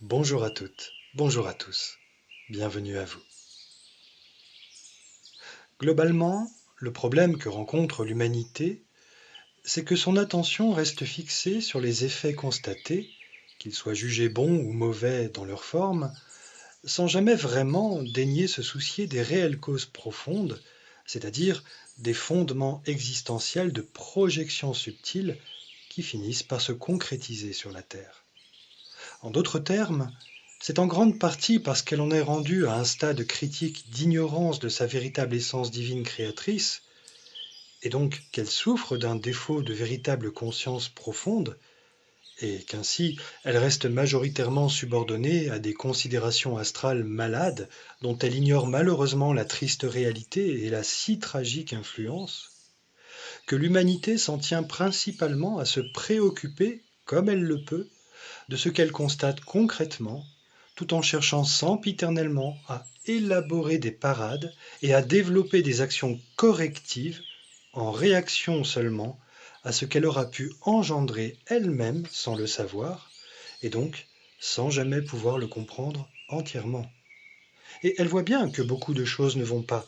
Bonjour à toutes, bonjour à tous, bienvenue à vous. Globalement, le problème que rencontre l'humanité, c'est que son attention reste fixée sur les effets constatés, qu'ils soient jugés bons ou mauvais dans leur forme, sans jamais vraiment daigner se soucier des réelles causes profondes, c'est-à-dire des fondements existentiels de projections subtiles qui finissent par se concrétiser sur la Terre. En d'autres termes, c'est en grande partie parce qu'elle en est rendue à un stade critique d'ignorance de sa véritable essence divine créatrice, et donc qu'elle souffre d'un défaut de véritable conscience profonde, et qu'ainsi elle reste majoritairement subordonnée à des considérations astrales malades dont elle ignore malheureusement la triste réalité et la si tragique influence, que l'humanité s'en tient principalement à se préoccuper, comme elle le peut, de ce qu'elle constate concrètement, tout en cherchant sempiternellement à élaborer des parades et à développer des actions correctives en réaction seulement à ce qu'elle aura pu engendrer elle-même sans le savoir, et donc sans jamais pouvoir le comprendre entièrement. Et elle voit bien que beaucoup de choses ne vont pas,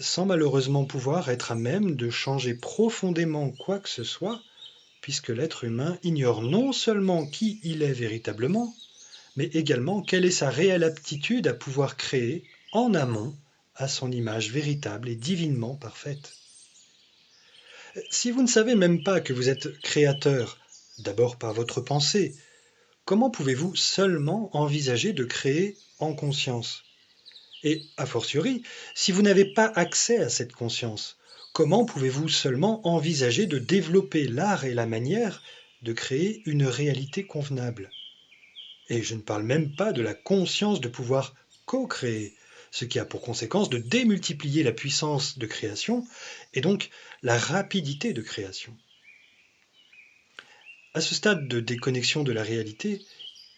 sans malheureusement pouvoir être à même de changer profondément quoi que ce soit, puisque l'être humain ignore non seulement qui il est véritablement, mais également quelle est sa réelle aptitude à pouvoir créer en amont à son image véritable et divinement parfaite. Si vous ne savez même pas que vous êtes créateur, d'abord par votre pensée, comment pouvez-vous seulement envisager de créer en conscience? Et a fortiori, si vous n'avez pas accès à cette conscience, comment pouvez-vous seulement envisager de développer l'art et la manière de créer une réalité convenable? Et je ne parle même pas de la conscience de pouvoir co-créer, ce qui a pour conséquence de démultiplier la puissance de création et donc la rapidité de création. À ce stade de déconnexion de la réalité,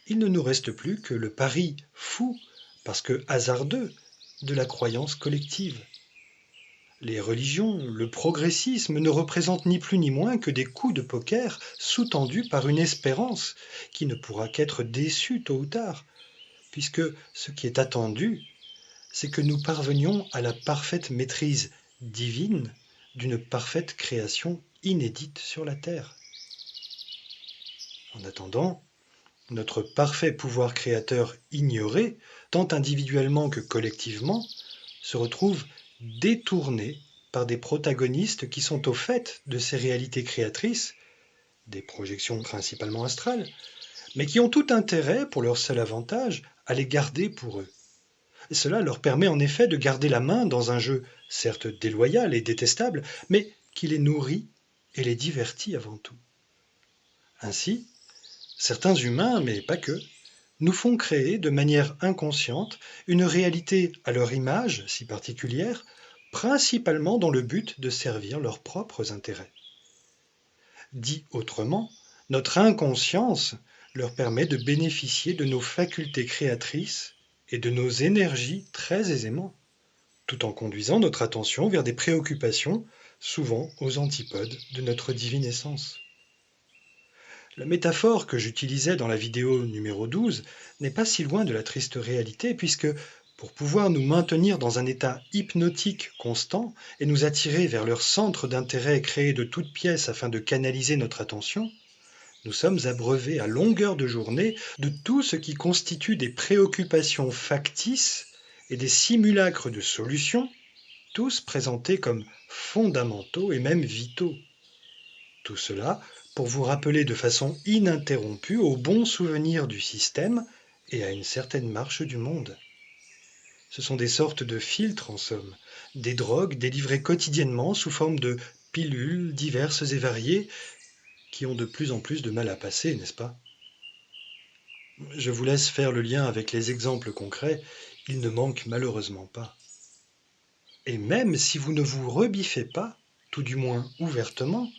il ne nous reste plus que le pari fou, parce que hasardeux, de la croyance collective. Les religions, le progressisme ne représentent ni plus ni moins que des coups de poker sous-tendus par une espérance qui ne pourra qu'être déçue tôt ou tard, puisque ce qui est attendu, c'est que nous parvenions à la parfaite maîtrise divine d'une parfaite création inédite sur la Terre. En attendant, notre parfait pouvoir créateur ignoré, tant individuellement que collectivement, se retrouve détourné par des protagonistes qui sont au fait de ces réalités créatrices, des projections principalement astrales, mais qui ont tout intérêt, pour leur seul avantage, à les garder pour eux. Et cela leur permet en effet de garder la main dans un jeu certes déloyal et détestable, mais qui les nourrit et les divertit avant tout. Ainsi, certains humains, mais pas que, nous font créer de manière inconsciente une réalité à leur image si particulière, principalement dans le but de servir leurs propres intérêts. Dit autrement, notre inconscience leur permet de bénéficier de nos facultés créatrices et de nos énergies très aisément, tout en conduisant notre attention vers des préoccupations souvent aux antipodes de notre divine essence. La métaphore que j'utilisais dans la vidéo numéro 12 n'est pas si loin de la triste réalité, puisque pour pouvoir nous maintenir dans un état hypnotique constant et nous attirer vers leur centre d'intérêt créé de toutes pièces afin de canaliser notre attention, nous sommes abreuvés à longueur de journée de tout ce qui constitue des préoccupations factices et des simulacres de solutions, tous présentés comme fondamentaux et même vitaux. Tout cela pour vous rappeler de façon ininterrompue au bon souvenir du système et à une certaine marche du monde. Ce sont des sortes de filtres en somme, des drogues délivrées quotidiennement sous forme de pilules diverses et variées qui ont de plus en plus de mal à passer, n'est-ce pas? Je vous laisse faire le lien avec les exemples concrets, il ne manque malheureusement pas. Et même si vous ne vous rebiffez pas, tout du moins ouvertement,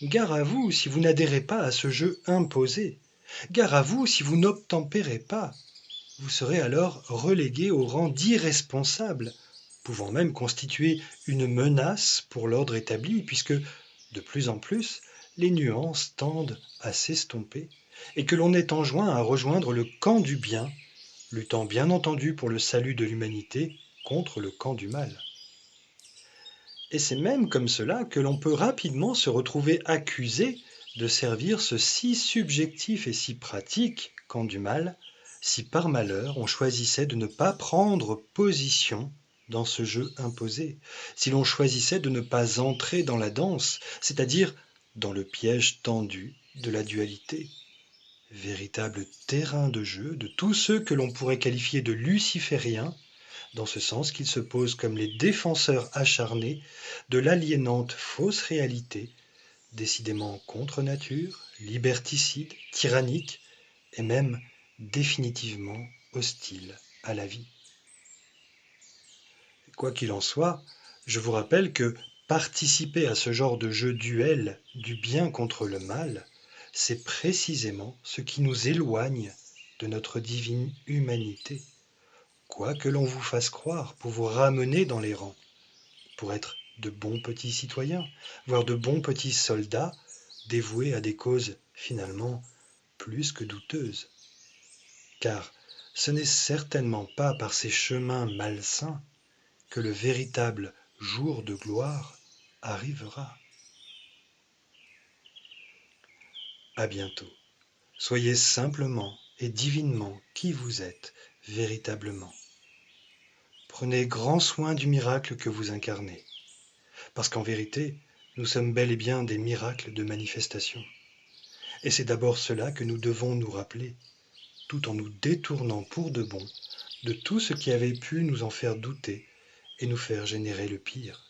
gare à vous si vous n'adhérez pas à ce jeu imposé. Gare à vous si vous n'obtempérez pas. Vous serez alors relégué au rang d'irresponsable, pouvant même constituer une menace pour l'ordre établi, puisque, de plus en plus, les nuances tendent à s'estomper et que l'on est enjoint à rejoindre le camp du bien, luttant bien entendu pour le salut de l'humanité contre le camp du mal. Et c'est même comme cela que l'on peut rapidement se retrouver accusé de servir ce si subjectif et si pratique camp du mal, si par malheur on choisissait de ne pas prendre position dans ce jeu imposé, si l'on choisissait de ne pas entrer dans la danse, c'est-à-dire dans le piège tendu de la dualité, véritable terrain de jeu de tous ceux que l'on pourrait qualifier de lucifériens, dans ce sens qu'ils se posent comme les défenseurs acharnés de l'aliénante fausse réalité, décidément contre nature, liberticide, tyrannique et même définitivement hostile à la vie. Quoi qu'il en soit, je vous rappelle que participer à ce genre de jeu duel du bien contre le mal, c'est précisément ce qui nous éloigne de notre divine humanité, quoi que l'on vous fasse croire pour vous ramener dans les rangs, pour être de bons petits citoyens, voire de bons petits soldats dévoués à des causes finalement plus que douteuses. Car ce n'est certainement pas par ces chemins malsains que le véritable jour de gloire arrivera. À bientôt. Soyez simplement et divinement qui vous êtes véritablement. Prenez grand soin du miracle que vous incarnez, parce qu'en vérité, nous sommes bel et bien des miracles de manifestation. Et c'est d'abord cela que nous devons nous rappeler, tout en nous détournant pour de bon de tout ce qui avait pu nous en faire douter et nous faire générer le pire.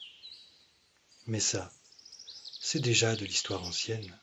Mais ça, c'est déjà de l'histoire ancienne.